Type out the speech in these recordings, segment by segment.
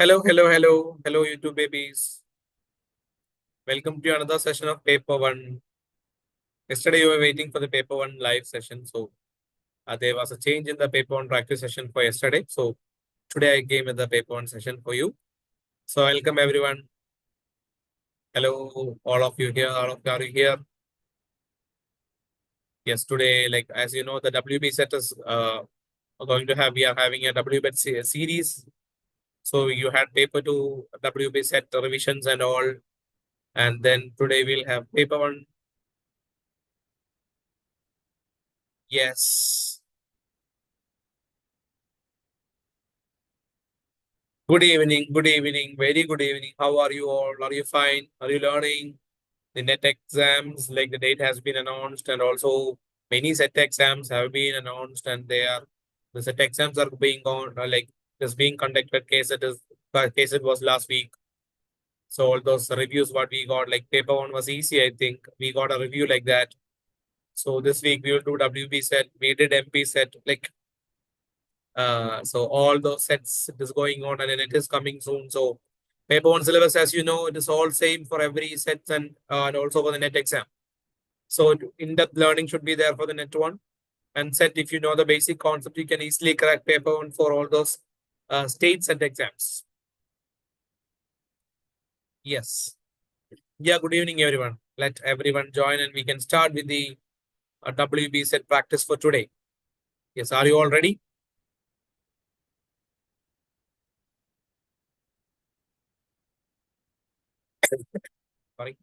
Hello, YouTube babies. Welcome to another session of paper one. Yesterday, you were waiting for the paper one live session. So, there was a change in the paper one practice session for yesterday. So, today I came with the paper one session for you. So, welcome everyone. Hello, all of you here. All of you are here. Yes, today, like as you know, the WB set is we are having a WB series. So, you had paper two, WB set revisions and all. And then today we'll have paper one. Yes. Good evening, very good evening. How are you all? Are you fine? Are you learning? The net exams, like the date has been announced, and also many set exams have been announced, and the set exams are being on like just being conducted. Case it was last week. So all those reviews what we got, like paper one was easy, I think. We got a review like that. So this week we will do WB set, we did MP set, like so all those sets it is going on and it is coming soon. So paper one syllabus, as you know, it is all same for every set and also for the net exam. So in-depth learning should be there for the net one. And set, if you know the basic concept, you can easily crack paper one for all those state set exams. Yes. Yeah, good evening, everyone. Let everyone join and we can start with the WB set practice for today. Yes, are you all ready? Sorry.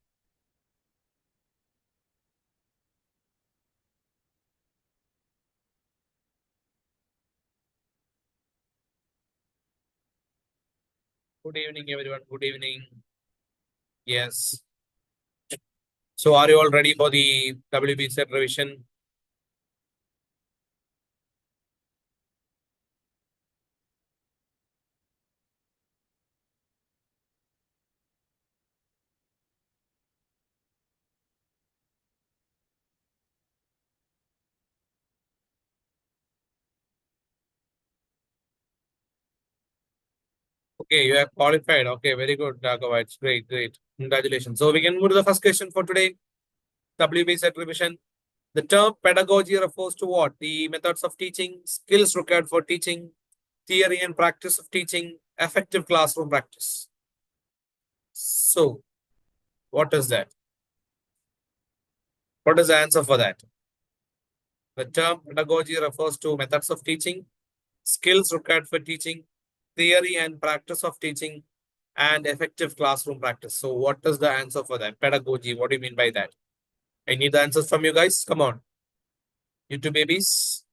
Good evening, everyone. Good evening. Yes. So are you all ready for the WB set revision? Okay, you have qualified. Okay, very good, Raghav. It's great, great. Congratulations. So we can move to the first question for today. WB set revision. The term pedagogy refers to what? The methods of teaching, skills required for teaching, theory and practice of teaching, effective classroom practice. So, what is that? What is the answer for that? The term pedagogy refers to methods of teaching, skills required for teaching, theory and practice of teaching, and effective classroom practice. So, what is the answer for that? Pedagogy. What do you mean by that? I need the answers from you guys. Come on. You two babies.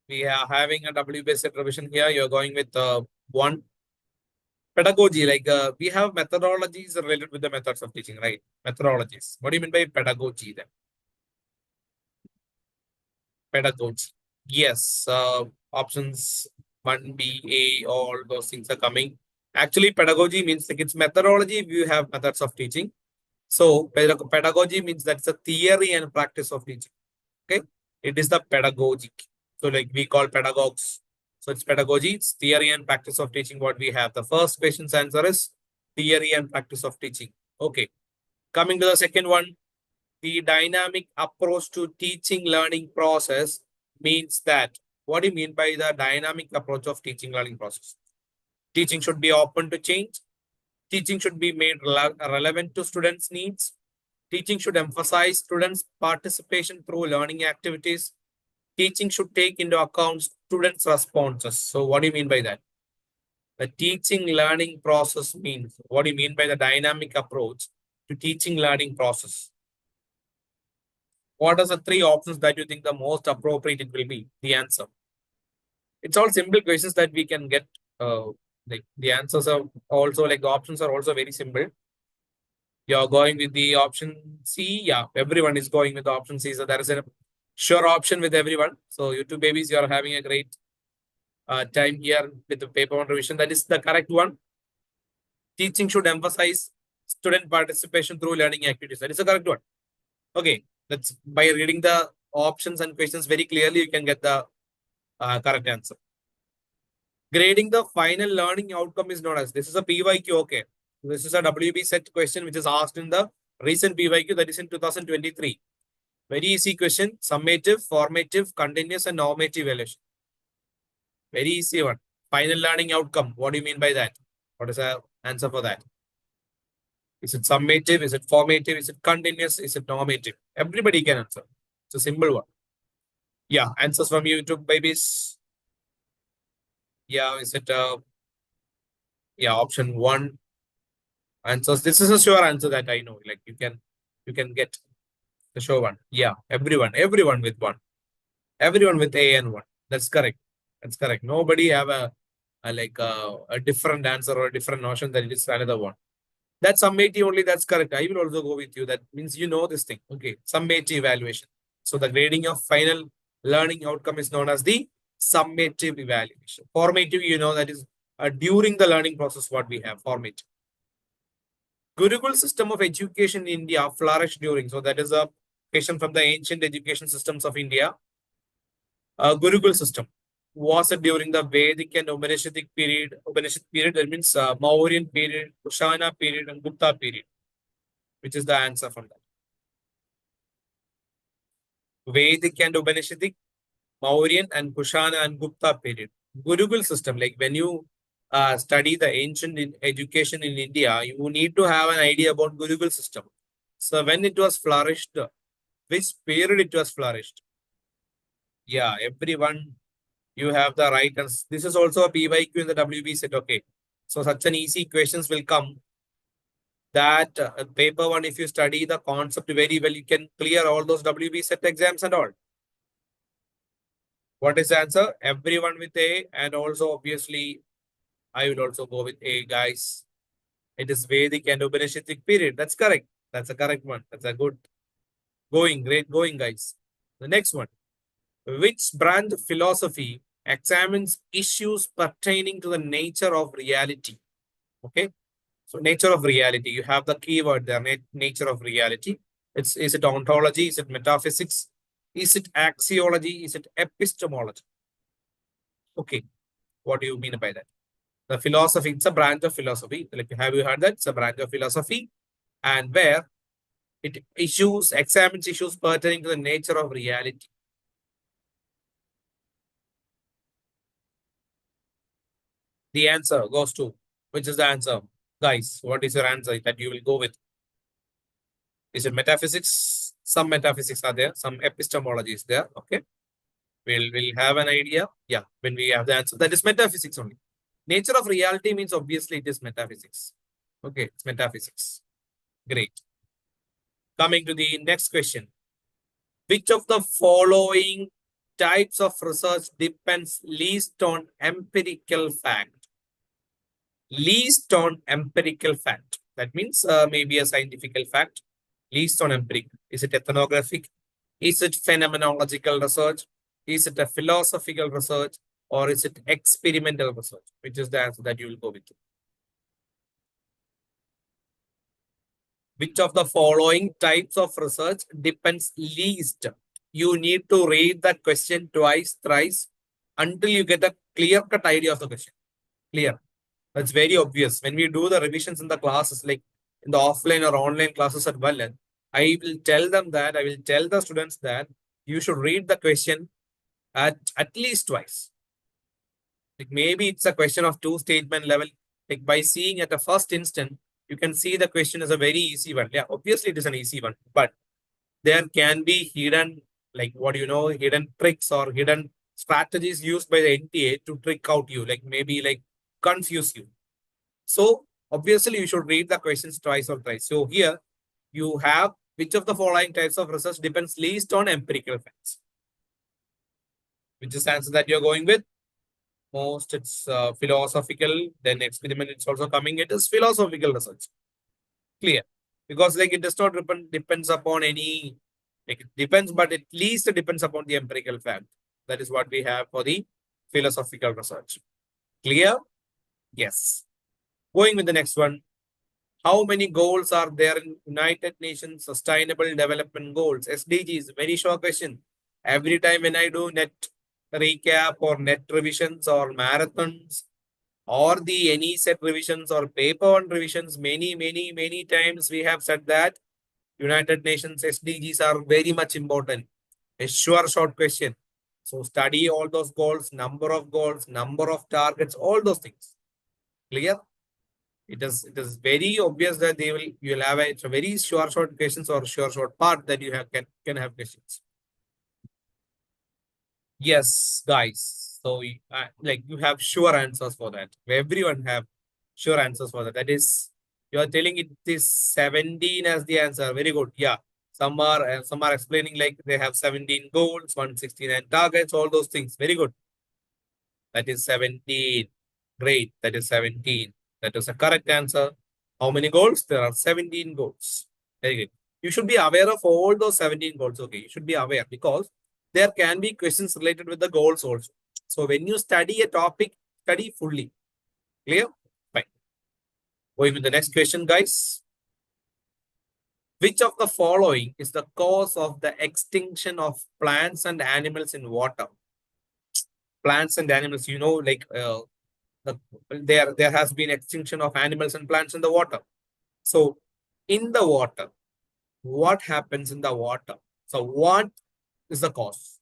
We are having a W-based revision here. You're going with one pedagogy. Like we have methodologies related with the methods of teaching, right? Methodologies. What do you mean by pedagogy then? Pedagogy. Yes. Options 1B, A, all those things are coming. Actually, pedagogy means like it's methodology. You have methods of teaching. So pedagogy means that's a theory and practice of teaching. Okay. It is the pedagogic. So like we call pedagogues. So it's pedagogy, it's theory and practice of teaching what we have. The first question's answer is theory and practice of teaching. Okay. Coming to the second one, the dynamic approach to teaching learning process means that. What do you mean by the dynamic approach of teaching learning process? Teaching should be open to change. Teaching should be made relevant to students' needs. Teaching should emphasize students' participation through learning activities. Teaching should take into account students' responses. So what do you mean by that? The teaching learning process means, what do you mean by the dynamic approach to teaching learning process? What are the three options that you think the most appropriate it will be? The answer. It's all simple questions that we can get. Like the answers are also like the options are also very simple. You're going with the option C. Yeah, everyone is going with the option C. So there is a sure option with everyone. So you two babies, you are having a great time here with the paper one revision. That is the correct one. Teaching should emphasize student participation through learning activities. That is the correct one. Okay, that's by reading the options and questions very clearly, you can get the correct answer. Grading the final learning outcome is known as, this is a PYQ, okay. This is a WB set question which is asked in the recent PYQ, that is in 2023. Very easy question, summative, formative, continuous and normative evaluation. Very easy one. Final learning outcome, what do you mean by that? What is the answer for that? Is it summative? Is it formative? Is it continuous? Is it normative? Everybody can answer. It's a simple one. Yeah, answers from YouTube, babies. Yeah, is it yeah, option one. Answers. This is a sure answer that I know. Like you can get the sure one. Yeah, everyone with one. Everyone with A and one. That's correct. That's correct. Nobody have a different answer or a different notion that it is another one. That's summative only. That's correct. I will also go with you. That means you know this thing. Okay. Summative evaluation. So the grading of final learning outcome is known as the summative evaluation. Formative, you know, that is during the learning process, what we have, formative. Gurukul system of education in India flourished during. So that is a question from the ancient education systems of India. Gurukul system. Was it during the Vedic and Upanishadic period? Upanishad period, that means Mauryan period, Kushana period, and Gupta period. Which is the answer from that? Vedic and Upanishadic, Mauryan and Kushana and Gupta period. Gurukul system, like when you study the ancient education in India, you need to have an idea about Gurukul system. So when it was flourished, which period it was flourished? Yeah, everyone, you have the right answer. This is also a PYQ in the WB set. Okay. So such an easy questions will come that paper one, if you study the concept very well, you can clear all those WB set exams and all. What is the answer? Everyone with A, and also obviously I will also go with A, guys. It is Vedic and Upanishadic period. That's correct. That's a correct one. That's a good going, great going, guys. The next one. Which branch of philosophy examines issues pertaining to the nature of reality? Okay. So nature of reality, you have the keyword there, nature of reality. Is it ontology? Is it metaphysics? Is it axiology? Is it epistemology? Okay. What do you mean by that? The philosophy, it's a branch of philosophy. Like, have you heard that? It's a branch of philosophy. And where it examines issues pertaining to the nature of reality. The answer goes to, which is the answer? Guys, what is your answer that you will go with? Is it metaphysics? Some metaphysics are there. Some epistemology is there. Okay. We'll have an idea. Yeah, when we have the answer. That is metaphysics only. Nature of reality means obviously it is metaphysics. Okay, it's metaphysics. Great. Coming to the next question. Which of the following types of research depends least on empirical fact? Least on empirical fact. That means maybe a scientific fact. Least on empirical. Is it ethnographic? Is it phenomenological research? Is it a philosophical research? Or is it experimental research? Which is the answer that you will go with. Which of the following types of research depends least? You need to read the question twice, thrice, until you get a clear-cut idea of the question. Clear. That's very obvious. When we do the revisions in the classes, like in the offline or online classes at Vallath, I will tell the students that you should read the question at least twice. Like maybe it's a question of two statement level. Like by seeing at the first instant, you can see the question is a very easy one. Yeah, obviously it is an easy one, but there can be hidden, like what you know, hidden tricks or hidden strategies used by the NTA to trick out you, like maybe like confuse you. So obviously you should read the questions twice or thrice. So here you have which of the following types of research depends least on empirical facts. Which is the answer that you're going with? Most it's philosophical, then experiment it's also coming. It is philosophical research. Clear. Because like it does not depends upon any, like it depends, but at least it depends upon the empirical fact. That is what we have for the philosophical research. Clear? Yes. Going with the next one. How many goals are there in United Nations Sustainable Development Goals? SDGs, very short question. Every time when I do net recap or net revisions or marathons or the any set revisions or paper one revisions, many times we have said that United Nations SDGs are very much important. A sure short question. So study all those goals, number of targets, all those things. Clear? It is very obvious that you'll have it's a very sure short questions or sure short part that you have can have questions. Yes, guys. So like you have sure answers for that. Everyone have sure answers for that. That is, you are telling it is 17 as the answer. Very good. Yeah. Some are explaining like they have 17 goals, 169 targets, all those things. Very good. That is 17. Great. That is 17. That is a correct answer. How many goals? There are 17 goals. Very good. You should be aware of all those 17 goals. Okay. You should be aware because there can be questions related with the goals also. So when you study a topic, study fully. Clear? Fine. Going to the next question, guys. Which of the following is the cause of the extinction of plants and animals in water? Plants and animals, like there has been extinction of animals and plants in the water. So in the water, what happens in the water? So what is the cause?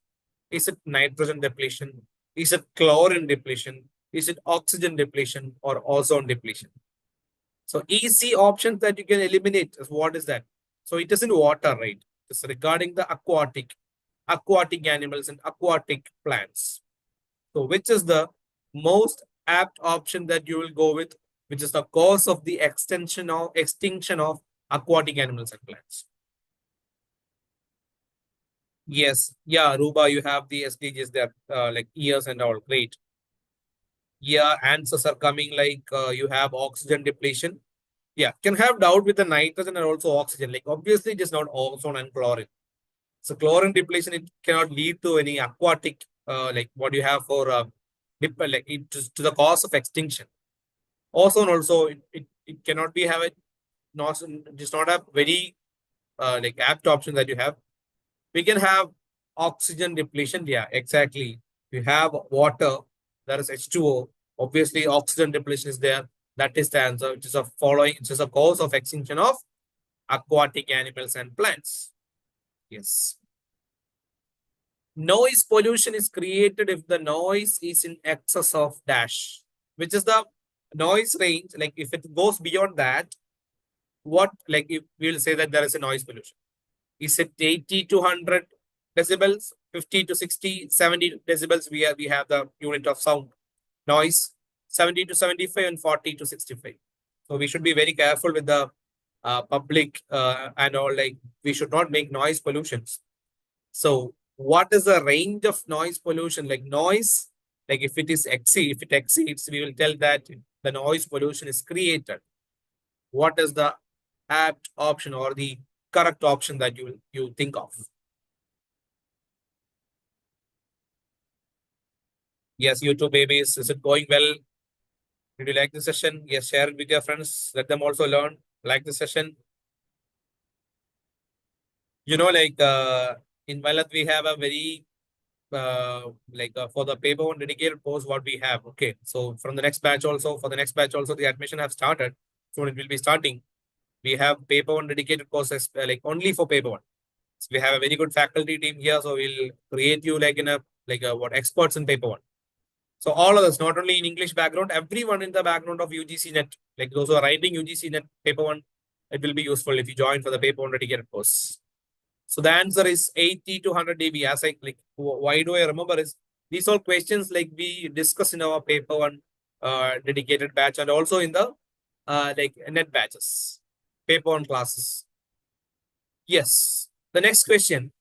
Is it nitrogen depletion? Is it chlorine depletion? Is it oxygen depletion or ozone depletion? So easy options that you can eliminate is what is that? So it is in water, right? It's regarding the aquatic animals and aquatic plants. So which is the most apt option that you will go with, which is the cause of the extinction of aquatic animals and plants? Yes. Yeah, Ruba, you have the SDGs there, like years and all. Great. Yeah, answers are coming like you have oxygen depletion. Yeah, can have doubt with the nitrogen and also oxygen. Like obviously it is not ozone and chlorine. So chlorine depletion, it cannot lead to any aquatic, like what you have for like it to the cause of extinction. Ozone also, it cannot be have it, not, just not a very like apt option that you have. We can have oxygen depletion. Yeah, exactly. We have water, that is H2O. Obviously, oxygen depletion is there. That is the answer, which is a following, which is a cause of extinction of aquatic animals and plants. Yes. Noise pollution is created if the noise is in excess of dash, which is the noise range. Like if it goes beyond that, what, like if we will say that there is a noise pollution. Is it 80 to 100 decibels, 50 to 60, 70 decibels? We have the unit of sound noise, 70 to 75 and 40 to 65. So we should be very careful with the public and all, like we should not make noise pollutions. So what is the range of noise pollution? Like noise, like if it exceeds, we will tell that the noise pollution is created. What is the apt option or the correct option that you think of? Yes, you too, babies. Is it going well? Did you like the session? Yes, share it with your friends. Let them also learn. Like the session. Like in Vallath, we have a very like for the paper one dedicated course what we have. Okay, so from the next batch also, for the next batch also, the admission have started. So it will be starting. We have paper one dedicated courses like only for paper one. So we have a very good faculty team here. So we'll create you like in a like a, what experts in paper one. So all of us, not only in English background, everyone in the background of UGC net, like those who are writing UGC net paper one, it will be useful if you join for the paper one dedicated course. So the answer is 80 to 100 dB. As I like, why do I remember is these all questions like we discussed in our paper one dedicated batch and also in the like net batches, paper one classes. Yes. The next question.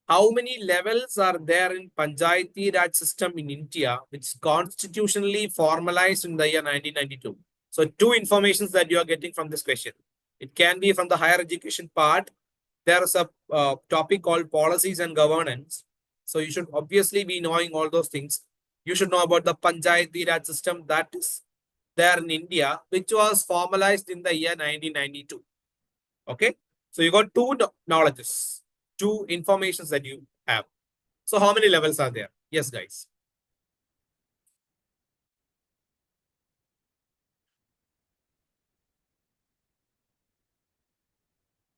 How many levels are there in Panchayati Raj system in India, which constitutionally formalized in the year 1992? So two informations that you are getting from this question. It can be from the higher education part. There is a topic called policies and governance. So you should obviously be knowing all those things. You should know about the Panchayati Raj system that is there in India, which was formalized in the year 1992. Okay. So you got two knowledges, two informations that you have. So how many levels are there? Yes, guys.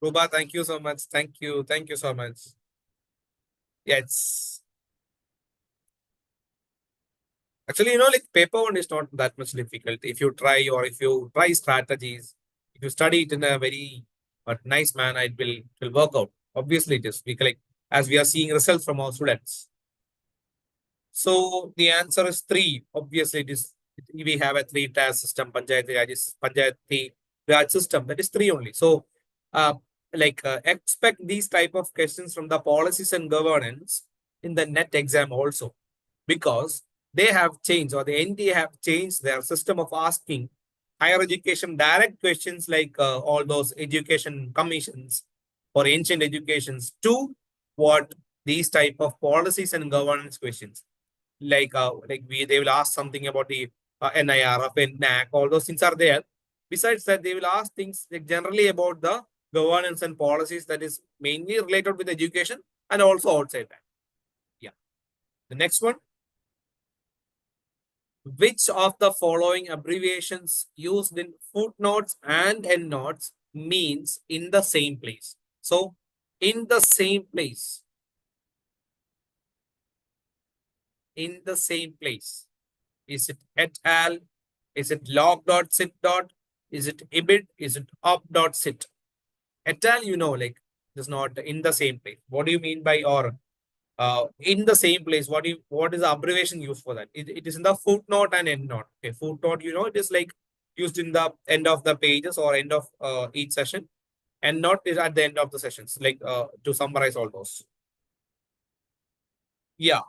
Ruba, thank you so much. Thank you. Thank you so much. Yes. Actually, like paper one is not that much difficult. If you try or if you try strategies, if you study it in a very nice manner, it will work out. Obviously, it is. We collect as we are seeing results from our students. So the answer is three. Obviously, it is. We have a three-tier system, Panchayati Raj system. That is three only. So, expect these type of questions from the policies and governance in the net exam also, because they have changed or the NTA have changed their system of asking higher education direct questions like all those education commissions or ancient educations to what these type of policies and governance questions like they will ask something about the NIRF, NAC, all those things are there. Besides that, they will ask things like generally about the governance and policies that is mainly related with education and also outside that. Yeah. The next one, which of the following abbreviations used in footnotes and endnotes means in the same place? So, in the same place, in the same place. Is it et al? Is it log dot sit dot? Is it ibid? Is it op dot sit? Et al, like is not in the same place. What do you mean by or in the same place? What is the abbreviation used for that? It is in the footnote and endnote. Okay, footnote, it is like used in the end of the pages or end of each session, and not is at the end of the sessions, like to summarize all those. Yeah,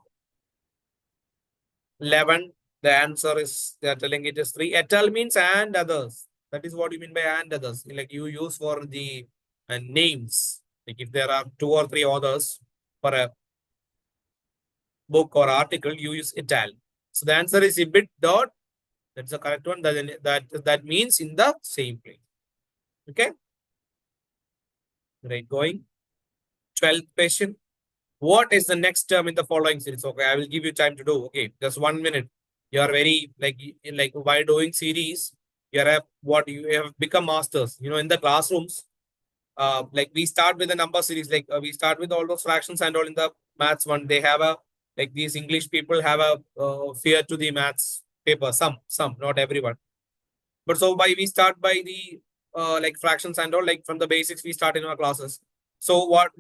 11. The answer is they are telling it is 3. Et al means and others. That is what you mean by and others. Like you use for the names. Like if there are 2 or 3 authors for a book or article, you use et al. So the answer is ibid dot. That's the correct one. That means in the same place. Okay. Right. Going. 12th question. What is the next term in the following series? Okay, I will give you time to do. Okay, just 1 minute. You are very like by doing series, you are what you have become masters. In the classrooms, like we start with the number series, like we start with all those fractions and all in the maths one. They have a like these English people have a fear to the maths paper. Some, not everyone. But so by we start by the like fractions and all like from the basics we start in our classes. So what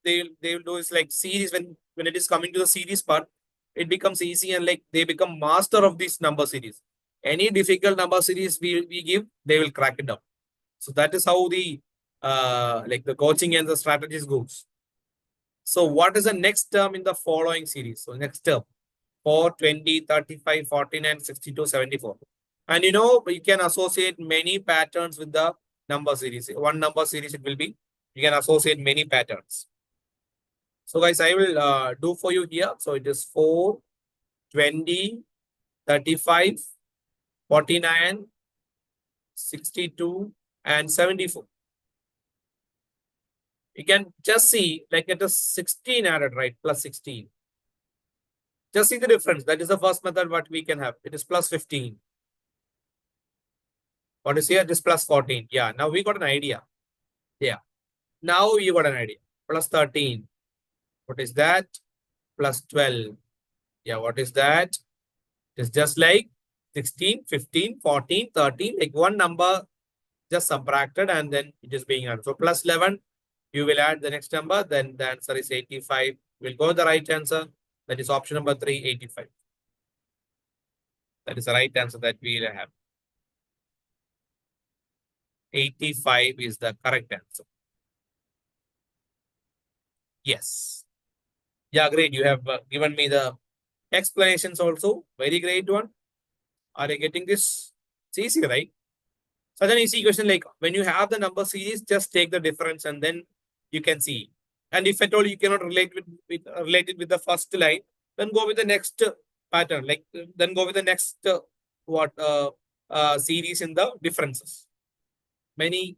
they will do is like series when it is coming to the series part, it becomes easy and like they become master of this number series. Any difficult number series we give, they will crack it up. So that is how the like the coaching and the strategies goes. So what is the next term in the following series? So next term 4, 20, 35, 49, 62, 74. And you can associate many patterns with the number series. One number series it will be. You can associate many patterns. So guys, I will do for you here. So it is 4, 20, 35, 49, 62, and 74. You can just see like it is 16 added, right? Plus 16. Just see the difference. That is the first method what we can have. It is plus 15. What is here? This plus 14. Yeah, now we got an idea. Yeah. Now you got an idea. Plus 13. What is that? Plus 12. Yeah, what is that? It's just like 16, 15, 14, 13. Like one number just subtracted and then it is being added. So plus 11, you will add the next number. Then the answer is 85. We'll go with the right answer. That is option number 3, 85. That is the right answer that we will have. 85 is the correct answer. Yes. Yeah, great. You have given me the explanations also. Very great one. Are you getting this? It's easy, right? Such an easy question like when you have the number series, just take the difference and then you can see. And if at all you cannot relate it with the first line, then go with the next pattern. Like then go with the next series in the differences. Many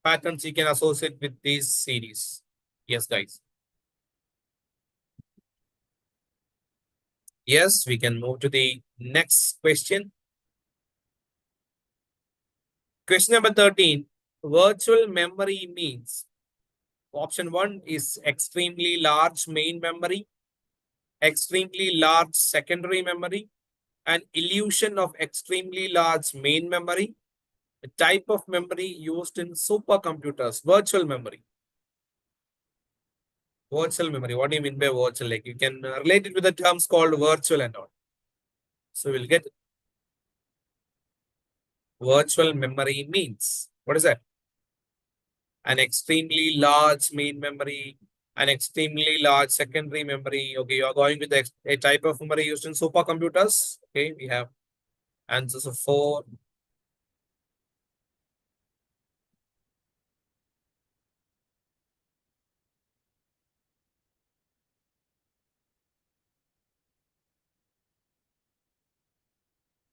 patterns you can associate with these series. Yes, guys. Yes, we can move to the next question. Question number 13. Virtual memory means option 1 is extremely large main memory, extremely large secondary memory, an illusion of extremely large main memory, a type of memory used in supercomputers, virtual memory. Virtual memory. What do you mean by virtual? Like you can relate it with the terms called virtual and all. So we'll get virtual memory means. What is that? An extremely large main memory, an extremely large secondary memory. Okay, you are going with a type of memory used in supercomputers. Okay, we have answers of 4.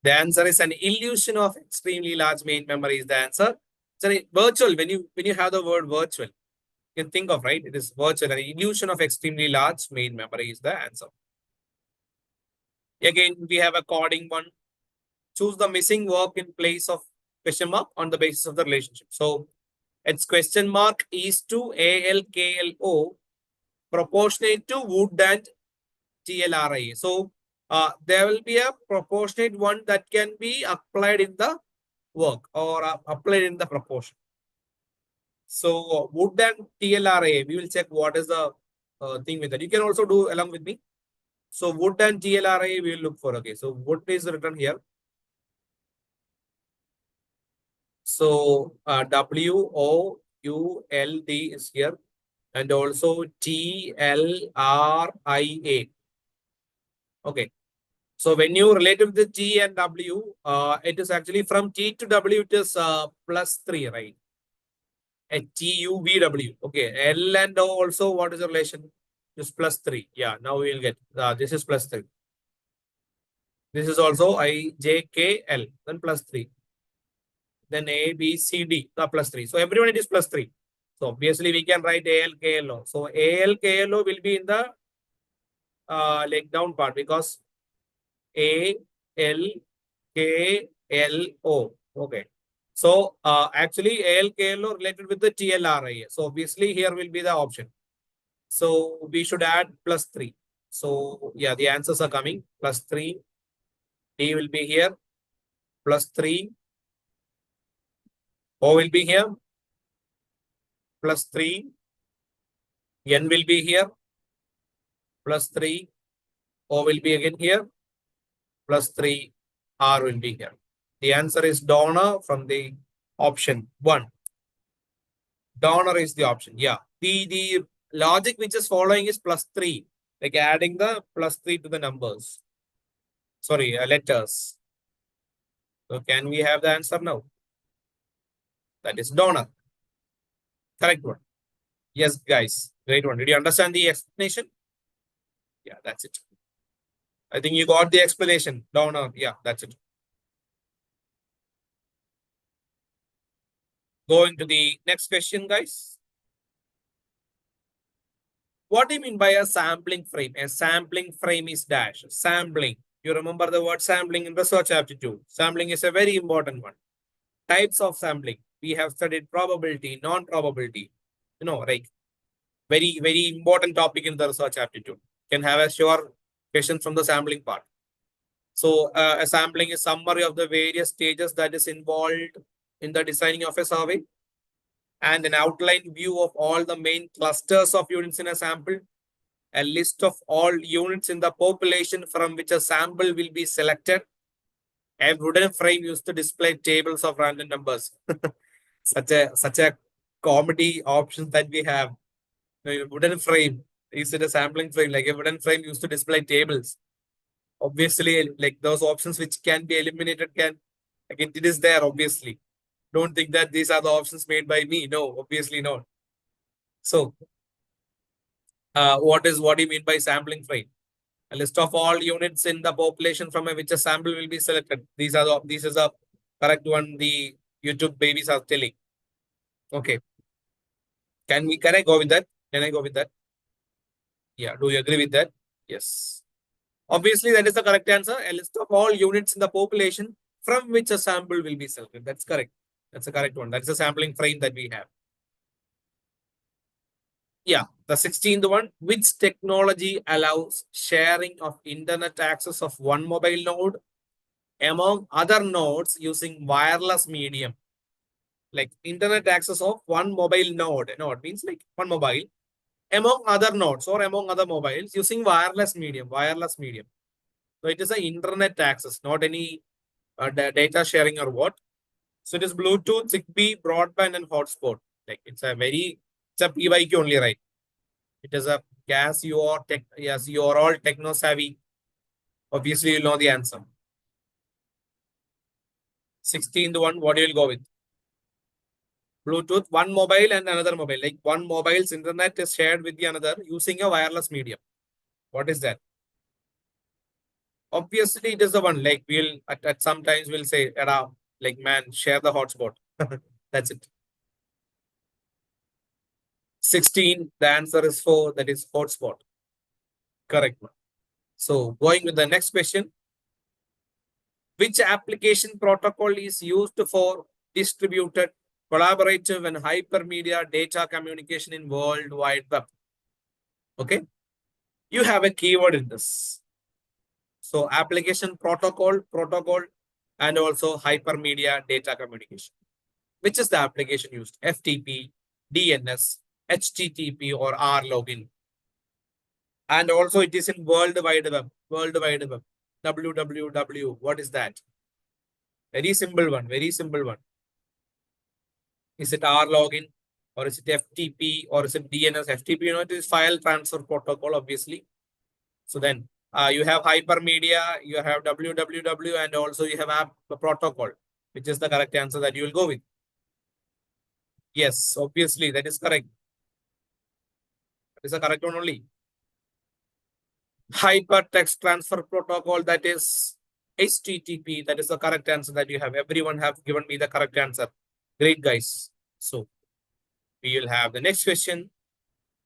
The answer is an illusion of extremely large main memory is the answer. So virtual, when you have the word virtual, you can think of, right? It is virtual. An illusion of extremely large main memory is the answer. Again, we have a coding one. Choose the missing verb in place of question mark on the basis of the relationship. So its question mark is to ALKLO proportionate to would and TLRI. So there will be a proportionate one that can be applied in the work or applied in the proportion. So would and TLRA, we will check what is the thing with that. You can also do along with me. So would and TLRA we will look for. Okay, so would is written here. So WOULD is here, and also TLRIA. Okay. So when you relate with the T and W, it is actually from T to W, it is +3, right? TUVW. Okay. L and O also, what is the relation? Is +3. Yeah, now we will get this is +3. This is also IJKL, then +3. Then ABCD, the +3. So everyone it is +3. So obviously we can write ALKLO. So ALKLO will be in the leg down part because ALKLO. Okay. So actually ALKLO related with the TLRIA. So obviously here will be the option. So we should add +3. So yeah, the answers are coming. +3. D will be here. +3. O will be here. +3. N will be here. +3. O will be again here. +3. R will be here. The answer is donor from the option 1. Donor is the option. Yeah. The logic which is following is +3. Like adding the +3 to the numbers. Sorry, letters. So can we have the answer now? That is donor. Correct one. Yes, guys. Great one. Did you understand the explanation? Yeah, that's it. I think you got the explanation. Donor. Yeah, that's it. Going to the next question, guys. What do you mean by a sampling frame? A sampling frame is dash. Sampling. You remember the word sampling in research aptitude. Sampling is a very important one. Types of sampling. We have studied probability, non-probability. You know, like very, very important topic in the research aptitude. Can have a sure question from the sampling part. So a sampling is summary of the various stages that is involved in the designing of a survey, and an outline view of all the main clusters of units in a sample, a list of all units in the population from which a sample will be selected, a wooden frame used to display tables of random numbers. such a comedy option that we have. A wooden frame. Is it a sampling frame? Like a wooden frame used to display tables. Obviously, like those options which can be eliminated can, again, it is there, obviously. Don't think that these are the options made by me. No, obviously not. So, what do you mean by sampling frame? A list of all units in the population from which a sample will be selected. This is a correct one the YouTube babies are telling. Okay. Can I go with that? Can I go with that? Yeah. Do you agree with that? Yes. Obviously, that is the correct answer. A list of all units in the population from which a sample will be selected. That's correct. That's the correct one. That's the sampling frame that we have. Yeah, the 16th one, which technology allows sharing of internet access of one mobile node among other nodes using wireless medium? Like internet access of one mobile node. Node means like one mobile among other nodes or among other mobiles using wireless medium. Wireless medium. So it is an internet access, not any data sharing or what. So it is Bluetooth, Zigbee, broadband, and hotspot. Like it's a PYQ only, right? It is a gas you are tech. Yes, you are all techno savvy. Obviously, you'll know the answer. 16th one, what you will go with? Bluetooth, one mobile and another mobile. Like one mobile's internet is shared with the another using a wireless medium. What is that? Obviously, it is the one. Like we'll at sometimes we'll say, Ada, like man, share the hotspot. That's it. 16, the answer is 4, that is hotspot. Correct one. So going with the next question. Which application protocol is used for distributed, collaborative, and hypermedia data communication in World Wide Web? Okay. You have a keyword in this. So application protocol, and also hypermedia data communication. Which is the application used? FTP, DNS, HTTP, or R login. And also it is in World Wide Web. World Wide Web. www. What is that? Very simple one. Very simple one. Is it R login? Or is it FTP? Or is it DNS? FTP, you know, it is file transfer protocol, obviously. So then you have hypermedia, you have www, and also you have app protocol, which is the correct answer that you will go with. Yes, obviously, that is correct. That is the correct one only. Hypertext transfer protocol, that is HTTP. That is the correct answer that you have. Everyone have given me the correct answer. Great, guys. So we will have the next question.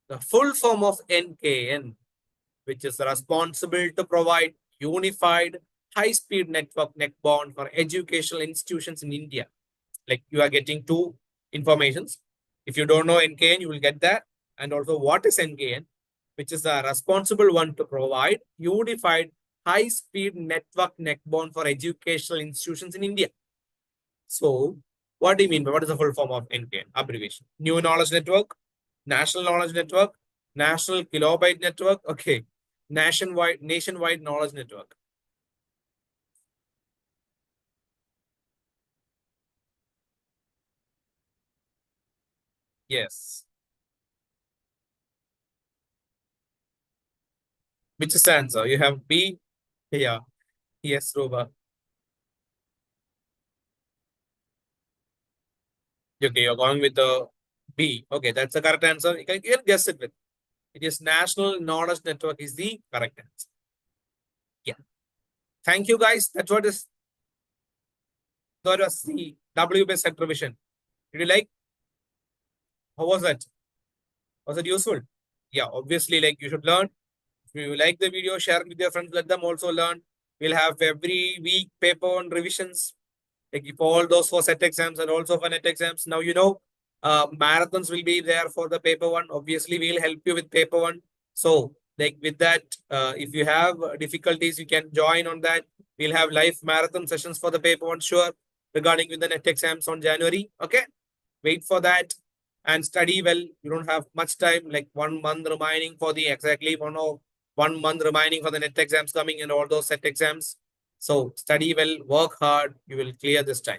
The full form of NKN, which is responsible to provide unified high-speed network backbone for educational institutions in India. Like you are getting two informations. If you don't know NKN, you will get that. And also what is NKN, which is the responsible one to provide unified high-speed network backbone for educational institutions in India. So what do you mean? What is the full form of NKN? Abbreviation. New Knowledge Network, National Knowledge Network, National Kilobyte Network. Okay. Nationwide Knowledge Network. Yes. Which is the answer? You have B. Yeah. Yes, Ruba. Okay, you're going with the B. Okay, that's the correct answer. You can guess it with. It is National Knowledge Network is the correct answer. Yeah. Thank you, guys. That was the W-based set revision. Did you like? How was that? Was it useful? Yeah, obviously, like you should learn. If you like the video, share it with your friends. Let them also learn. We'll have every week paper on revisions. Like if all those for set exams and also for net exams. Now, you know, marathons will be there for the paper one. Obviously, we'll help you with paper one. So, like with that, if you have difficulties, you can join on that. We'll have live marathon sessions for the paper one, sure, regarding with the net exams on January. Okay, wait for that and study well. You don't have much time, like 1 month remaining for the exactly 1 month remaining for the net exams coming and all those set exams. So study well, work hard, you will clear this time.